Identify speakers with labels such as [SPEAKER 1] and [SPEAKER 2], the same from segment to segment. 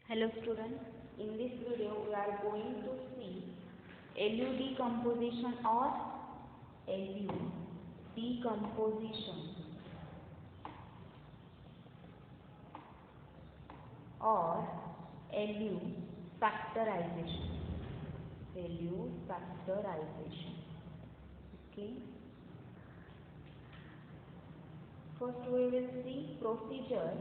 [SPEAKER 1] Hello students, in this video we are going to see LU decomposition or LU decomposition or LU factorization. LU factorization. Okay. First we will see procedure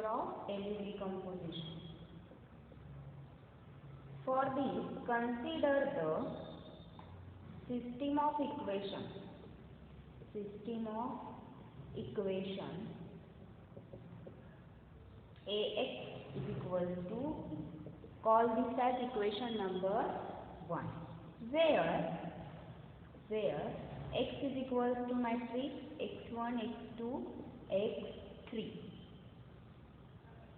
[SPEAKER 1] of LU decomposition. For this, consider the system of equation. Ax is equal to, call this as equation number 1, where x is equal to matrix x1, x2, x3,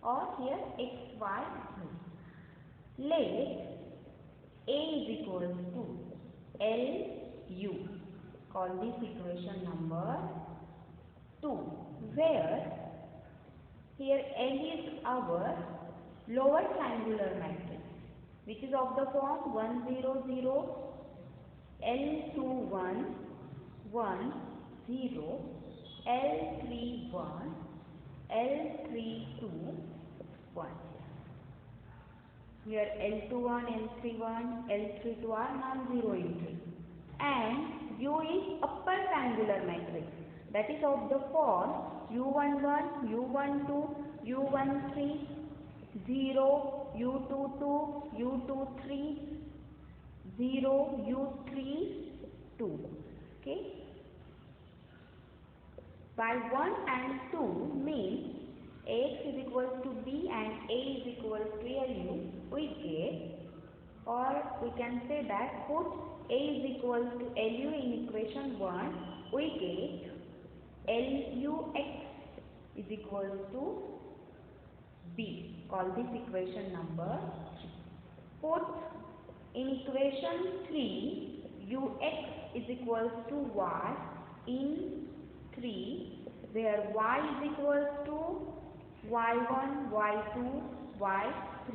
[SPEAKER 1] or here x, y, z. Let A is equal to LU, call this equation number 2, where here L is our lower triangular matrix, which is of the form 1 0 0, L2 1, 1 0, L3 1, L3 2, 1. Here L21, L31, L32 are non-zero entries, and U is upper triangular matrix, that is of the form U11, U12, U13, 0, U22, U23, 0, U3, 2. Okay. By 1 and 2 means Ax is equal to B and A is equal to LU, we get, or we can say that put A is equal to LU in equation 1, we get LUX is equal to B. Call this equation number 3. Put in equation 3 UX is equal to Y in 3, where Y is equal to Y1, Y2, Y3.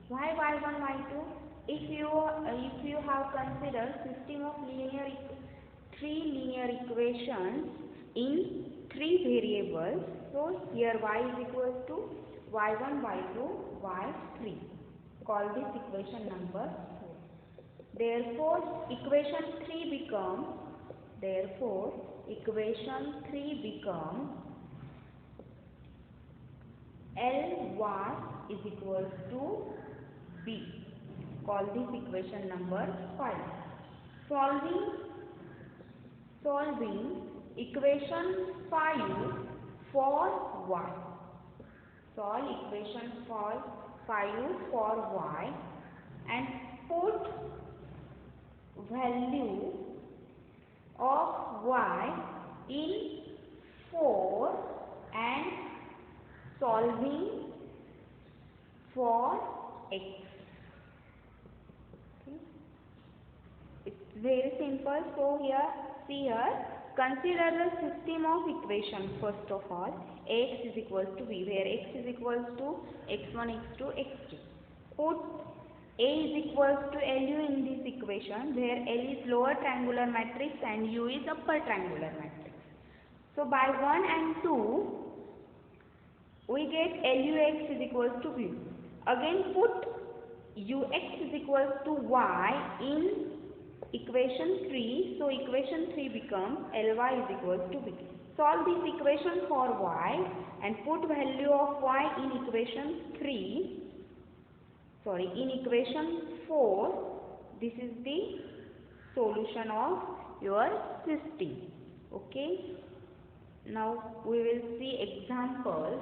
[SPEAKER 1] Why Y1, Y2? If you have considered system of three linear equations in 3 variables, so here Y is equal to Y1, Y2, Y3. Call this equation number 4. Therefore, equation 3 becomes Ly is equal to B. Call this equation number 5. Solving equation 5 for y. Solve equation 5 for y and put value of y in 4 and solving for x. Okay. It's very simple. So consider the system of equation. First of all, Ax is equal to B, where x is equal to x1, x2, x3. Put A is equal to LU in this equation, where L is lower triangular matrix and U is upper triangular matrix. So by 1 and 2, we get LUX is equal to B. Again put UX is equal to Y in equation 3. So equation 3 becomes Ly is equal to B. Solve this equation for Y and put value of Y in equation 4. This is the solution of your system. Okay. Now we will see examples.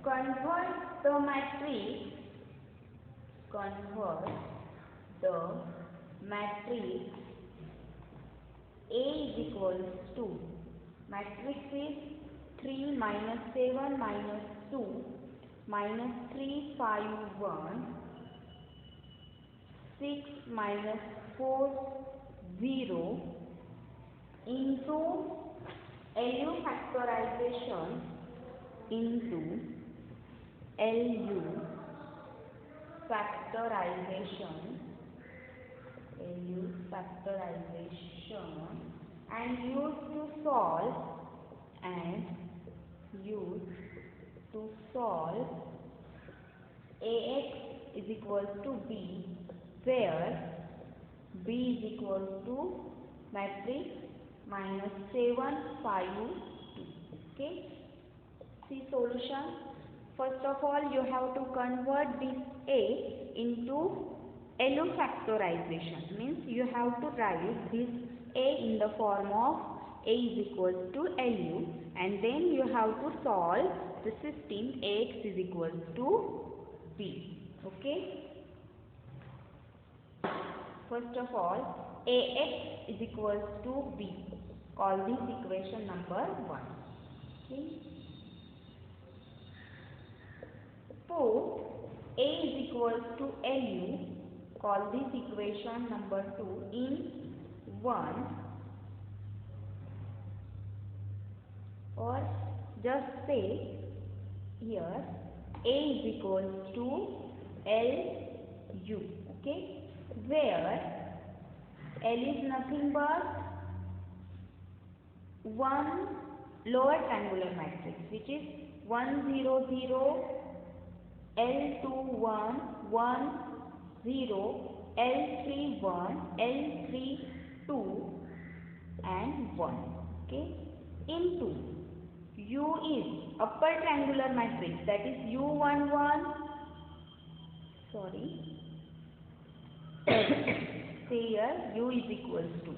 [SPEAKER 1] Convert the matrix A is equal to, matrix is 3 minus 7 minus 2 minus 3 5 1 6 minus 4 0 into LU factorization into LU factorization and use to solve AX is equal to B, where B is equal to matrix minus 7 5 2. Okay, see solution. First of all, you have to convert this A into LU factorization, means you have to write this A in the form of A is equal to LU, and then you have to solve the system AX is equal to B. Okay, first of all, AX is equal to B. Call this equation number 1. Okay, put A is equal to LU. Call this equation number 2 in 1, or just say here A is equal to LU. Okay, where L is nothing but one lower triangular matrix, which is 1 0 0, L2 1 1 0, L3 1, L3 2 and 1. Okay, into U is upper triangular matrix, that is U11, sorry, say here U is equals to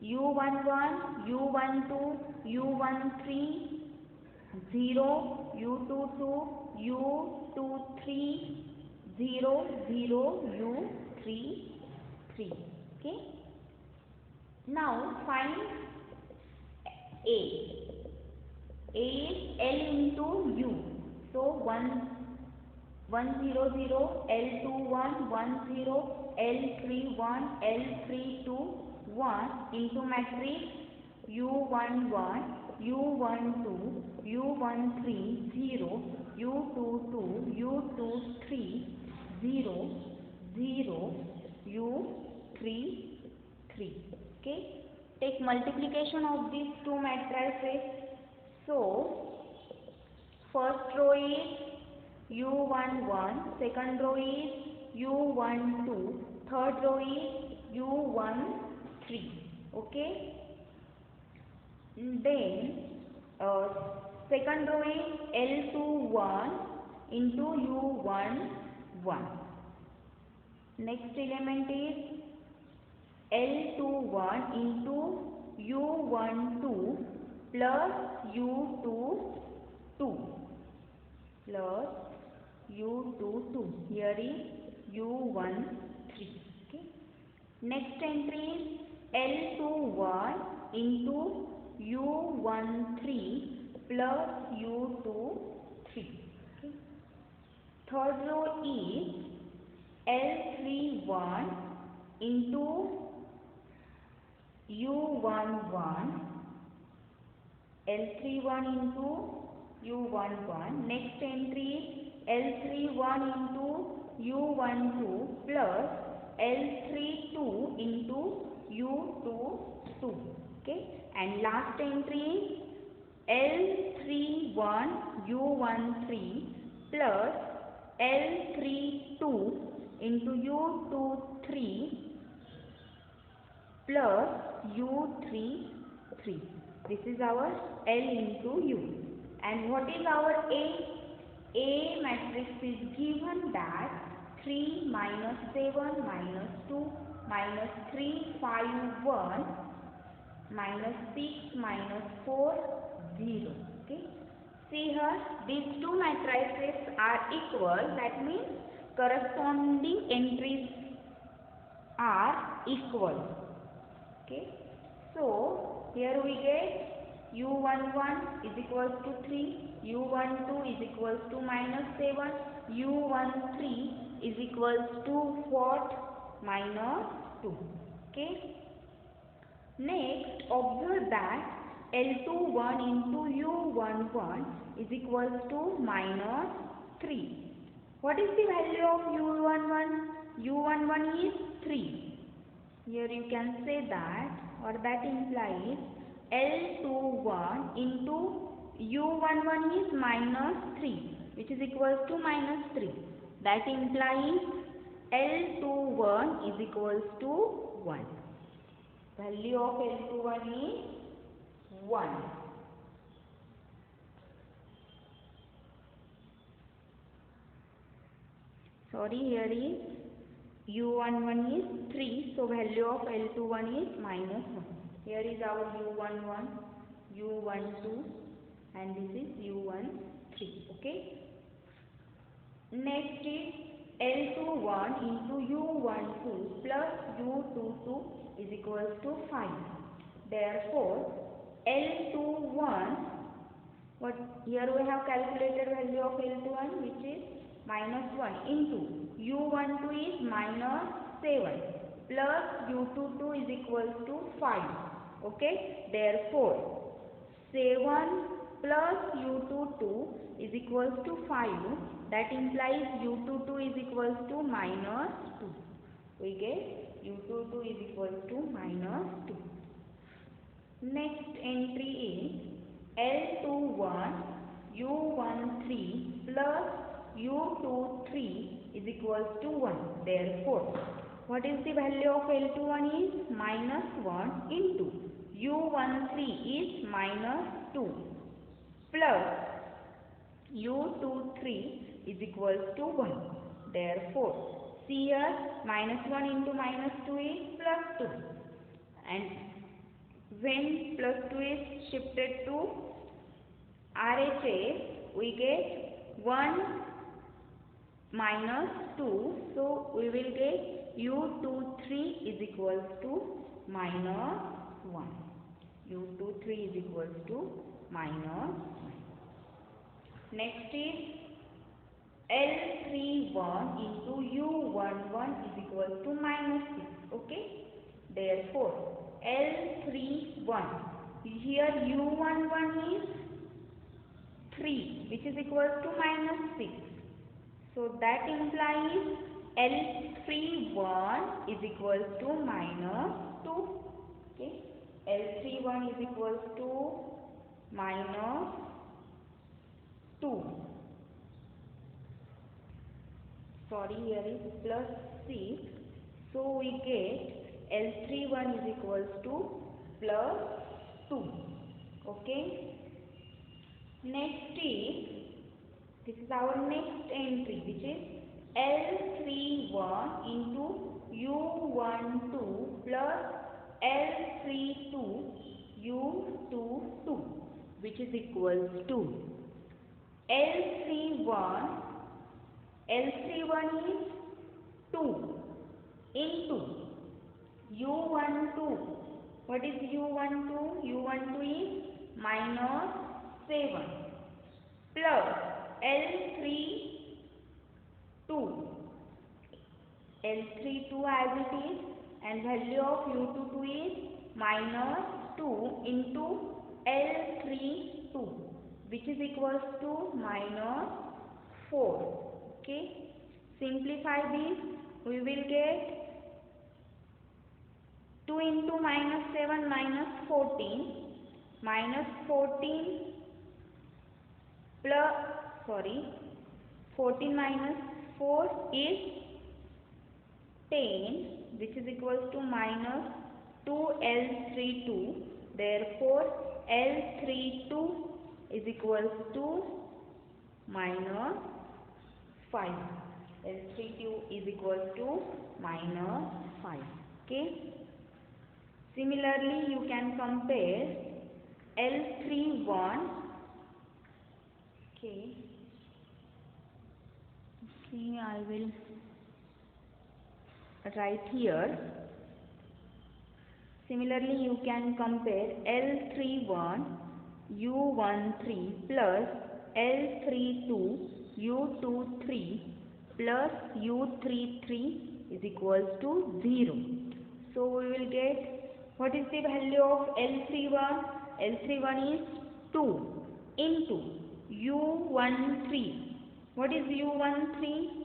[SPEAKER 1] U11, U12, U13, 0, U22, U23, 0, 0, U33. Okay, now find A. A is L into U. So 1 0 0, L2 1 1 0, L3 1, L3 2 1 into matrix U11, U12, U13 0, U22, U23 0, 0, U33. Okay, take multiplication of these two matrices. So first row is U11, second row is U12, third row is U13. Okay, then second row is L21 into U11. Next element is L21 into U12 plus U22 plus U22. Here is U13. Okay. Next entry is L21 into U13 plus U23. Okay. Third row is L31 into U11, L31 into U11. Next entry is L31 into U12 plus L32 into U22. Okay, and last entry is L31 U13 plus L32 into U23 plus U33. This is our L into U. And what is our A? A matrix is given that 3 minus 7 minus 2 minus 3 5 1 minus 6 minus 4 0. Okay. See here, these two matrices are equal. That means corresponding entries are equal. Okay. So here we get U11 is equals to 3, U12 is equals to minus 7, U13 is equals to what? Minus 2. Okay. Next, observe that L21 into U11 is equals to minus 3. What is the value of U11? U11 is 3. Here you can say that, or that implies L21 into U11 is minus 3, which is equals to minus 3. That implies L21 is equals to 1. Value of L21 is 1. Sorry, here is U11 is 3, so value of L21 is minus 1. Here is our U11, U12, and this is U13. Okay. Next is L21 into U12 plus U22 is equals to 5. Therefore, L21, what here we have calculated value of L21, which is minus 1 into U12 is minus 7 plus U22 is equals to 5. Okay. Therefore, 7 plus U22 is equals to 5. That implies U22 is equals to minus 2. We get U22 is equals to minus 2. Next entry is L21 U13 plus U23 is equals to 1. Therefore, what is the value of L21 is minus 1 into U13 is minus 2 plus U23 is equals to 1. Therefore, see here minus 1 into minus 2 is plus 2. And when plus 2 is shifted to RHS, we get 1 minus 2. So, we will get U23 is equals to minus 1. U23 is equals to minus 1. Next is L31 into U11 is equals to minus 6. Okay. Therefore, L31, here U11 is 3, which is equals to minus 6. So, that implies L31 is equals to minus 2. Okay. L31 is equals to minus 2. Sorry, here is plus 6. So, we get L31 is equals to plus 2. Okay. Next is, this is our next entry, which is L31 into U12 plus L32 U22, which is equals to L31 is 2 into U12. What is U12? U12 is minus 7 plus L32 as it is, and value of U22 is minus 2 into L32, which is equals to minus 4. Okay. Simplify this, we will get 2 into minus 7 minus 14, minus 14 plus, 14 minus 4 is 10, which is equals to minus 2L32. Therefore, L32 is equals to minus 5. L32 is equals to minus 5. Okay. Similarly, you can compare L31. Okay. I will write here. Similarly, you can compare L31 U13 plus L32 U23 plus u33 is equals to 0. So we will get, what is the value of L31? L31 is 2 into u13. What is u13?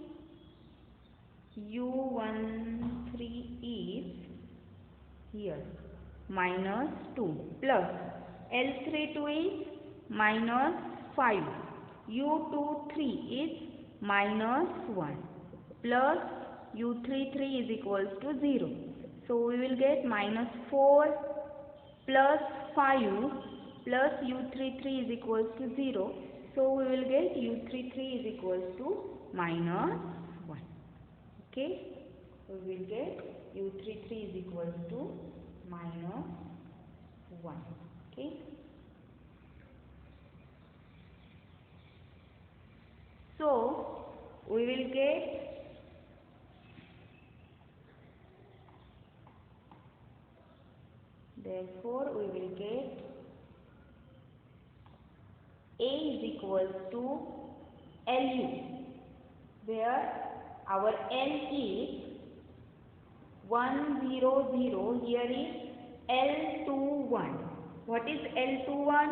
[SPEAKER 1] u13 is here minus 2 plus L32 is minus 5. u23 is minus 1 plus u33 is equals to 0. So we will get minus 4 plus 5 plus u33 is equals to 0. So we will get u33 is equals to minus 1. Okay, we will get u33 is equals to minus 1. Okay. So we will get therefore we will get A is equals to LU, where our L is 100, here is L21. What is L21?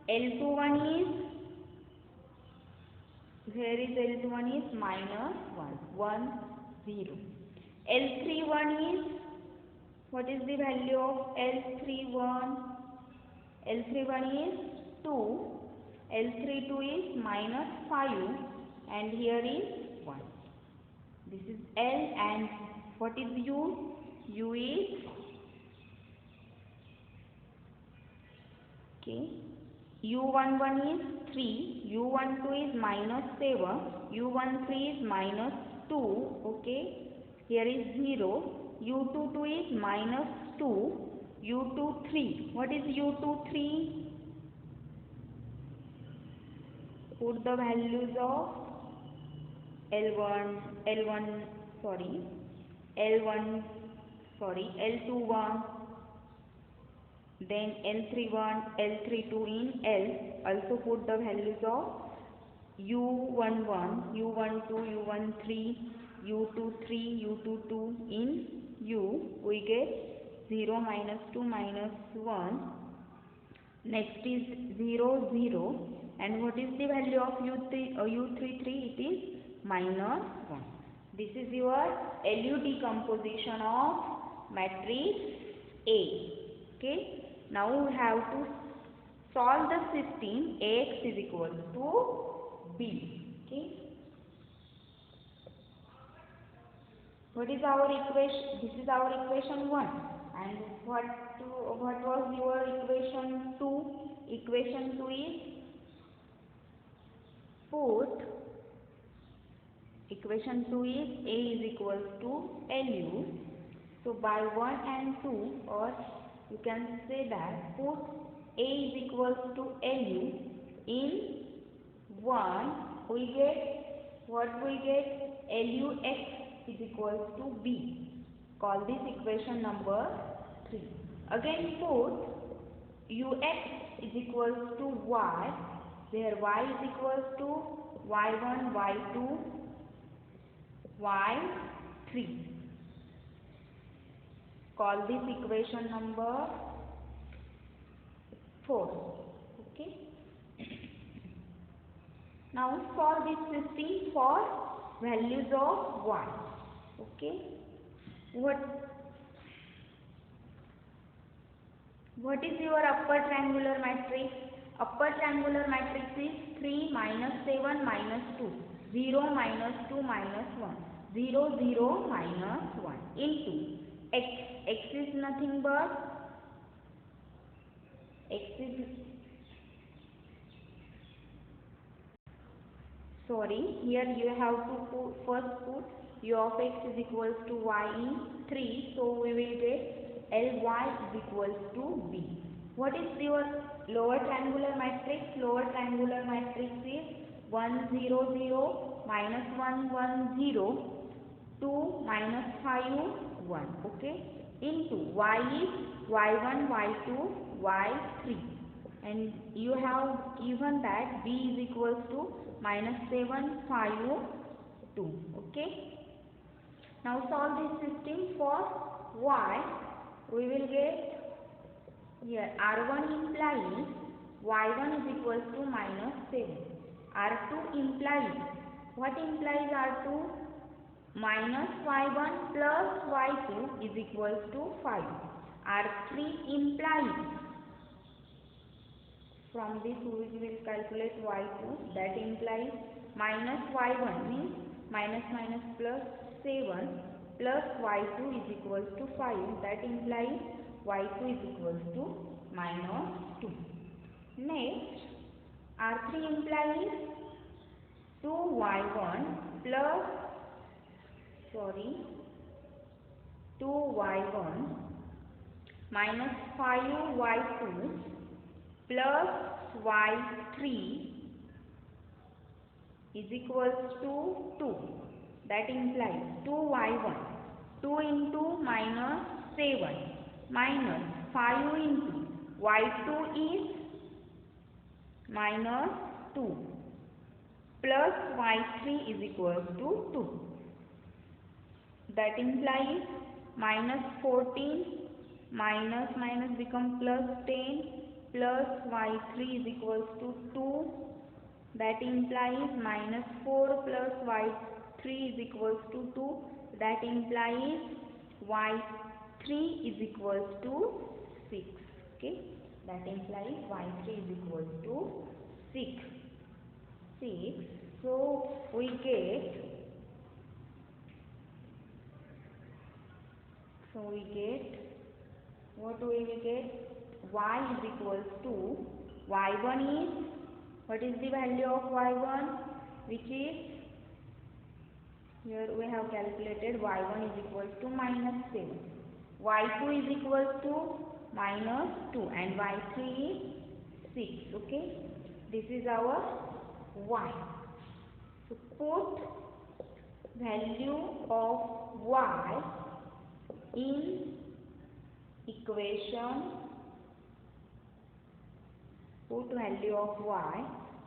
[SPEAKER 1] L21 is, here is L21 is minus 1, 0. L31 is, what is the value of L31? L31 is 2. L32 is minus 5 and here is 1. This is L and what is U? U is, okay, U11 is 3, U12 is minus 7, U13 is minus 2, okay, here is 0, U22 is minus 2, U23, what is U23? Put the values of L1, L21, then L31, L32 in L. Also put the values of U11, U12, U13, U23, U22 in U. We get 0, minus 2, minus 1. Next is 0, 0. And what is the value of U33? It is minus 1. This is your LU decomposition of matrix A. Okay. Now we have to solve the system Ax is equal to B. Okay. What is our equation? This is our equation 1. And what was your equation 2? Equation 2 is, put equation 2 is A is equal to LU. So by 1 and 2, or you can say that put A is equal to LU in 1, we get, what we get? LUX is equal to B. Call this equation number 3. Again put UX is equal to Y, where Y is equal to Y1, Y2, Y3. Call this equation number 4. Okay. Now solve this system for values of Y. Okay. What is your upper triangular matrix? Upper triangular matrix is 3, minus 7, minus 2. 0, minus 2, minus 1. 0, 0, minus 1 into X. X is nothing but, X is, sorry, here you have to first put U of X is equals to Y in 3. So we will get Ly is equals to B. What is your lower triangular matrix? Lower triangular matrix is 1, 0, 0, minus 1, 1, 0, 2, minus 5, 1. Okay. Into Y is Y1, Y2, Y3. And you have given that B is equals to minus 7, 5, 2. Okay. Now solve this system for y. We will get here r1 implies y1 is equals to minus 7. r2 implies, what implies r2? Minus y1 plus y2 is equals to 5. r3 implies, from this we will calculate y2, that implies minus y1 means minus minus plus 7 plus y2 is equals to 5, that implies y2 is equals to minus 2. Next, r3 implies 2y1 plus 2y1 minus 5y2 plus y3 is equals to 2. That implies 2y1, 2 into minus 7 minus 5 into y2 is minus 2 plus y3 is equals to 2. That implies minus 14 minus minus become plus 10 plus y3 is equals to 2. That implies minus 4 plus y3 is equals to 2. That implies y3 is equals to 6. Okay. That implies y3 is equals to 6. So we get what we will get? Y is equals to, y1 is, what is the value of y1? Which is, here we have calculated y1 is equals to minus 7. y2 is equals to minus 2 and y3 is 6. Okay. This is our y. So put value of y in equation, put value of y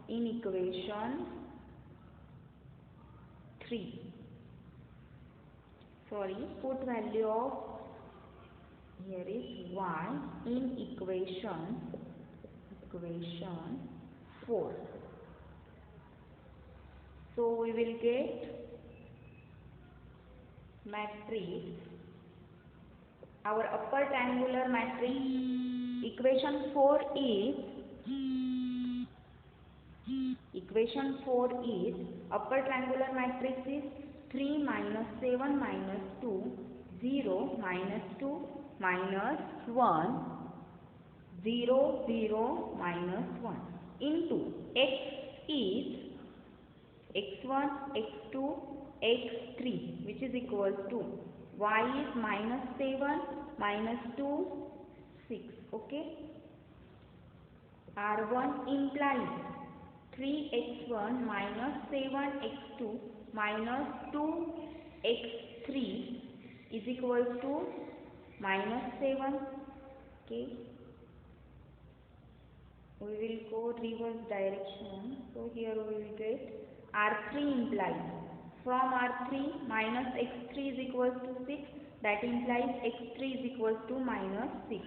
[SPEAKER 1] in equation 3. Put value of, here is y in equation 4. So we will get matrix, our upper triangular matrix, equation 4 is upper triangular matrix is 3 minus 7 minus 2, 0 minus 2 minus 1, 0 0 minus 1 into x is x1, x2, x3, which is equals to y is minus 7 minus 2, 6. Okay. r1 implies 3x1 minus 7x2 minus 2x3 is equals to minus 7. Okay. We will go reverse direction. So here we will get r3 implies, from r3 minus x3 is equals to 6. That implies x3 is equals to minus 6.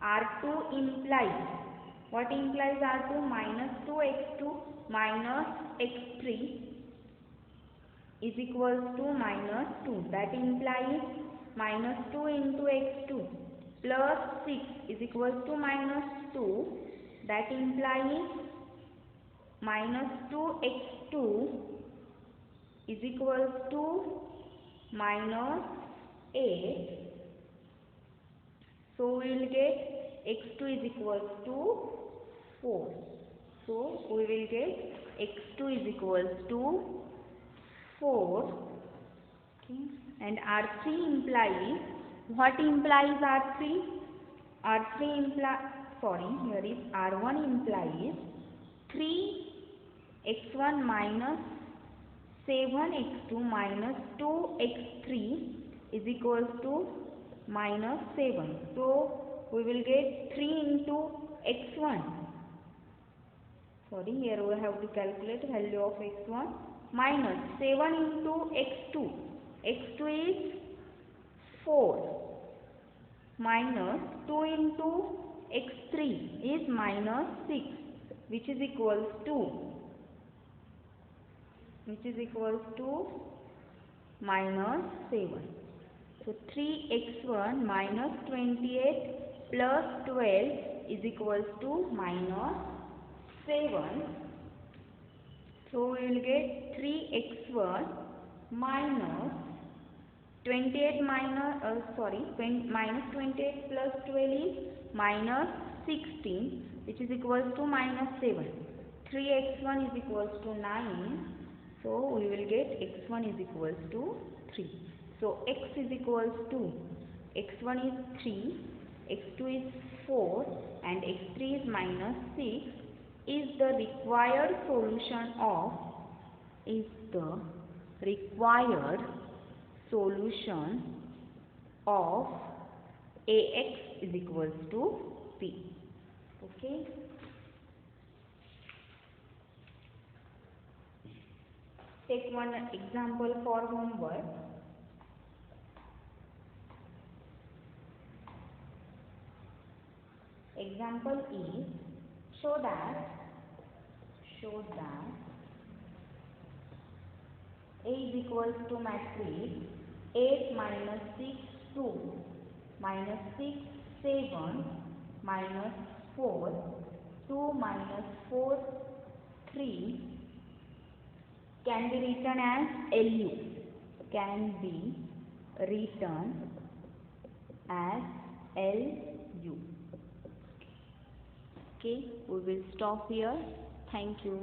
[SPEAKER 1] r2 implies, what implies r2? Minus 2x2 minus x3 is equals to minus 2. That implies minus 2 into x2 plus 6 is equals to minus 2. That implies minus 2x2 is equals to minus 8. So we will get x2 is equals to 4. So we will get x2 is equals to 4. Okay. And r3 implies, what implies r3? r3 implies, here is r1 implies 3x1 minus 7x2 minus 2x3 is equals to minus 7. So we will get 3 into x1. Here we have to calculate value of x1. minus 7 into x2. x2 is 4 minus 2 into x3 is minus 6, which is equals to minus 7. So 3x1 minus 28 plus 12 is equals to minus 7. So we will get 3x1 minus 28 minus 28 plus 12 is minus 16, which is equals to minus 7. 3x1 is equals to 9. So we will get x1 is equals to 3. So x is equals to x1 is 3, x2 is 4 and x3 is minus 6 is the required solution of Ax is equals to B. Okay. Take one example for homework. Example is show that A is equals to matrix 8 minus 6 2 minus 6 7 minus 4 2 minus 4 3 can be written as LU. Okay, we will stop here. Thank you.